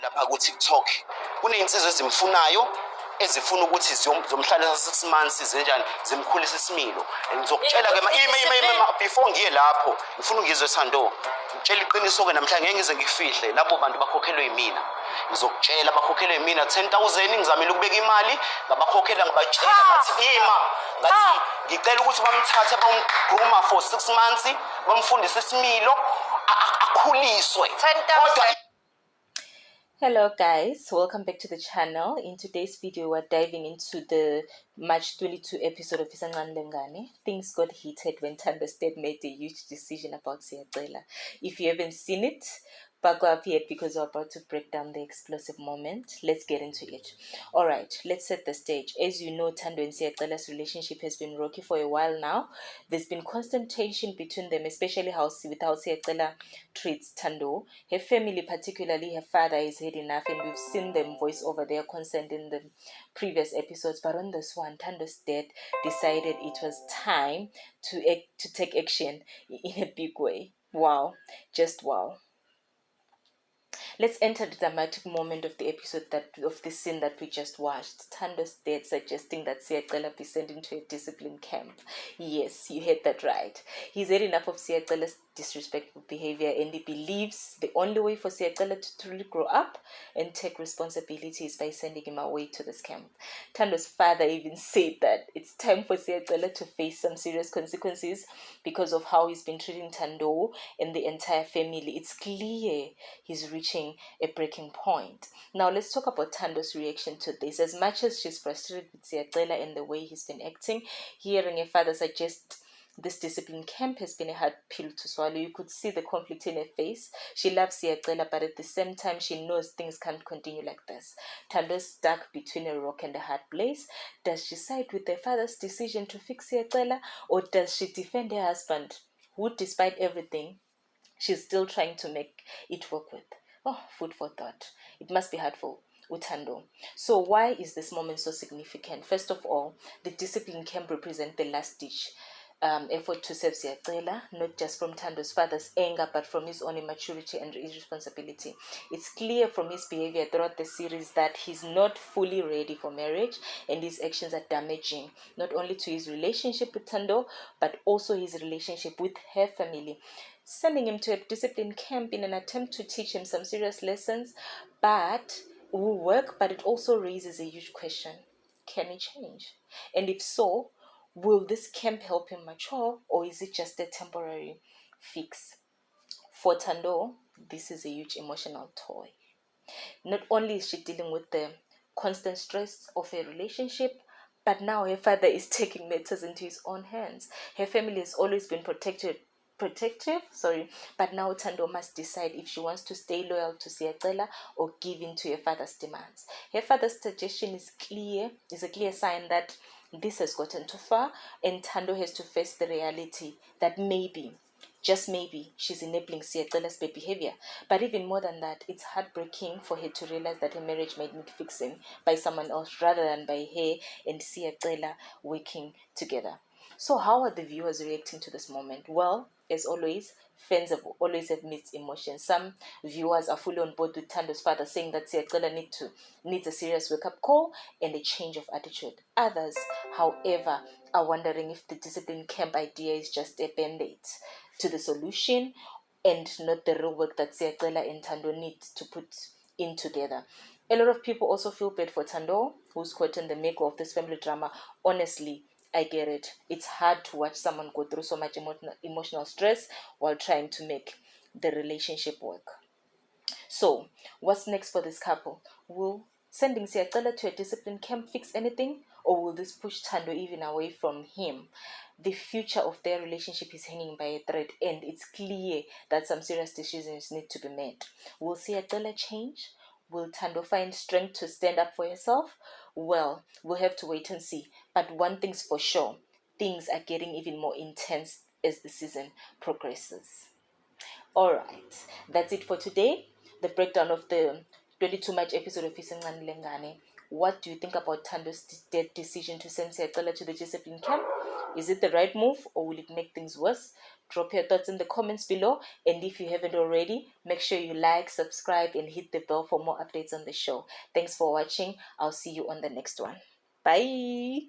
lapha ku TikTok kuney'nsizwa ezimfunayo ezifuna ukuthi zomhlalisa 6 months zenjani zimkhulisa isimilo. Ngizokutshela ke before ngiye lapho ngifuna ungizwe Tando. Ngitshela iqiniso ke namhlanje ngeke ngize ngifihle labo bantu bakhokhelwe yimina. Ngizokutshela bakhokhelwe yimina 10,000 ngizamile ukubeka imali ngabakhokhela ngabatshela ngathi ngathi ngicela ukuthi bamthathe bamgruma for 6 months bamfundise isimilo akhuliswe. Hello guys, welcome back to the channel. In today's video we're diving into the March 22 episode of Isencane Lengane. Things got heated when Tando made a huge decision about Siyacela. If you haven't seen it, buckle up yet because we're about to break down the explosive moment. Let's get into it. Alright, let's set the stage. As you know, Tando and Siyacela's relationship has been rocky for a while now. There's been constant tension between them, especially with how Siyacela treats Tando. Her family, particularly her father, is had enough, and we've seen them voice over their consent in the previous episodes. But on this one, Tando's dad decided it was time to take action in a big way. Wow, just wow. Let's enter the dramatic moment of the episode of the scene that we just watched. Tando's dad suggesting that Siyacela be sent into a discipline camp. Yes, you heard that right. He's had enough of Siyacela's disrespectful behavior, and he believes the only way for Siyacela to truly grow up and take responsibility is by sending him away to this camp. Tando's father even said that it's time for Siyacela to face some serious consequences because of how he's been treating Tando and the entire family. It's clear he's reaching a breaking point. Now let's talk about Tando's reaction to this. As much as she's frustrated with Siyacela and the way he's been acting, hearing her father suggest this discipline camp has been a hard pill to swallow. You could see the conflict in her face. She loves Siyacela, but at the same time, she knows things can't continue like this. Tando's stuck between a rock and a hard place. Does she side with her father's decision to fix Siyacela, or does she defend her husband, who, despite everything, she's still trying to make it work with? Oh, food for thought. It must be hard for Tando. So why is this moment so significant? First of all, the discipline camp represents the last-ditch effort to save Siyacela, not just from Tando's father's anger, but from his own immaturity and irresponsibility. It's clear from his behavior throughout the series that he's not fully ready for marriage, and his actions are damaging, not only to his relationship with Tando, but also his relationship with her family. Sending him to a discipline camp in an attempt to teach him some serious lessons, but will work, but it also raises a huge question. Can he change? And if so, will this camp help him mature, or is it just a temporary fix? For Tando, this is a huge emotional toy. Not only is she dealing with the constant stress of a relationship, but now her father is taking matters into his own hands. Her family has always been protective, but now Tando must decide if she wants to stay loyal to Siyacela or give in to her father's demands. Her father's suggestion is a clear sign that this has gotten too far, and Tando has to face the reality that maybe, just maybe, she's enabling Siyacela's bad behavior. But even more than that, it's heartbreaking for her to realize that her marriage might need fixing by someone else rather than by her and Siyacela working together. So how are the viewers reacting to this moment? Well, as always, fans have mixed emotions. Some viewers are fully on board with Tando's father, saying that Siyacela needs a serious wake-up call and a change of attitude. Others, however, are wondering if the discipline camp idea is just a band-aid to the solution and not the real work that Siyacela and Tando need to put in together. A lot of people also feel bad for Tando, who's caught in the maker of this family drama. Honestly, I get it. It's hard to watch someone go through so much emotional stress while trying to make the relationship work. So, what's next for this couple? Will sending Siyacela to a discipline camp fix anything, or will this push Tando even away from him? The future of their relationship is hanging by a thread, and it's clear that some serious decisions need to be made. Will Siyacela change? Will Tando find strength to stand up for herself? Well, we'll have to wait and see. But one thing's for sure, things are getting even more intense as the season progresses. Alright, that's it for today. The breakdown of the 22 March episode of Isencane Lengane. What do you think about Tando's decision to send Siyacela to the discipline camp? Is it the right move, or will it make things worse? Drop your thoughts in the comments below, and if you haven't already, make sure you like, subscribe, and hit the bell for more updates on the show. Thanks for watching. I'll see you on the next one. Bye.